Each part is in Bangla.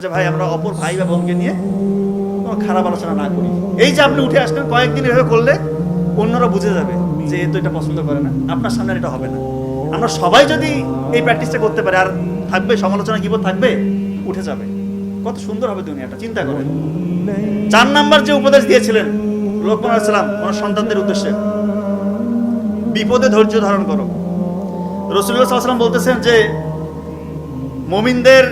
যে ভাই আমরা অপর ভাই বা বোনকে নিয়ে কোনো খারাপ আলোচনা না করি। এই যে আপনি উঠে আসলেন, কয়েকদিন এভাবে করলে অন্যরা বুঝে যাবে যে এ তো এটা পছন্দ করে না, আপনার সামনে এটা হবে না। আমরা সবাই যদি এই প্র্যাকটিসটা করতে পারি, আর থাকবে সমালোচনা গীবত থাকবে, উঠে যাবে, কত সুন্দর হবে দুনিয়াটা। চিন্তা করেন। 4 নাম্বার যে উপদেশ দিয়েছিলেন লোকমান আলাইহিস সালাম ওনার সন্তানদের উদ্দেশ্যে, বিপদে ধৈর্য ধারণ করো। রাসূলুল্লাহ সাল্লাল্লাহু আলাইহি ওয়াসাল্লাম বলতেছেন যে মুমিনদের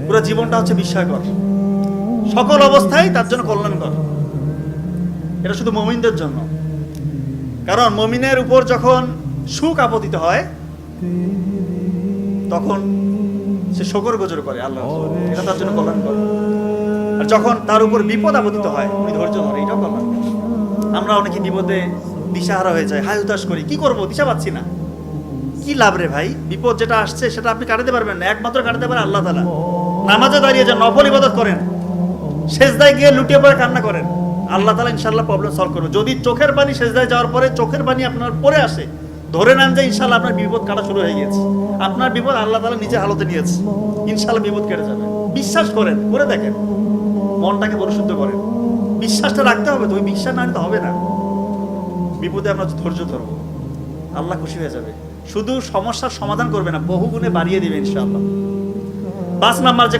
পুরো জীবনটা হচ্ছে বিস্ময়কর, সকল অবস্থায় তার জন্য কল্যাণকর। এটা শুধু মুমিনদের জন্য, কারণ মুমিনের উপর যখন সুখ আপতিত হয় তখন সে শকর গোজর করে আল্লাহ, এটা তার জন্য কল্যাণকর। আর যখন তার উপর বিপদ আপতিত হয় উনি ধৈর্য ধরে, এটাও কল্যাণকর। আমরা অনেকে বিপদে দিশাহারা হয়ে যায়, হায় হুতাশ করি, কি করব, দিশা পাচ্ছি না। কি লাভ রে ভাই? বিপদ যেটা আসছে সেটা আপনি কাটাতে পারবেন না, একমাত্র কাটাতে পারে আল্লাহ তাআলা। নামাজে দাঁড়িয়ে যান, নফল ইবাদত করেন, সেজদায় গিয়ে লুটিয়ে পড়ে কান্না করেন, আল্লাহ তাআলা ইনশাআল্লাহ প্রবলেম সলভ করবে। যদি চোখের পানি সেজদায় যাওয়ার পরে চোখের পানি আপনার পরে আসে, ধরে নেন যে ইনশাআল্লাহ আপনার বিপদ কাটা শুরু হয়ে গেছে, আপনার বিপদ আল্লাহ তাআলা নিজে হালতে নিয়েছে, ইনশাআল্লাহ বিপদ কেটে যাবে। বিশ্বাস করেন, করে দেখেন, মনটাকে পরিশুদ্ধ করেন। বিশ্বাসটা রাখতে হবে, তো ওই বিশ্বাস না নিতে হবে না। বিপদে আমরা ধৈর্য ধরবো, আল্লাহ খুশি হয়ে যাবে। শুধু সমস্যার সমাধান করবে না, বহু গুণে বাড়িয়ে দিবে ইনশাআল্লাহ। 5 নাম্বার যে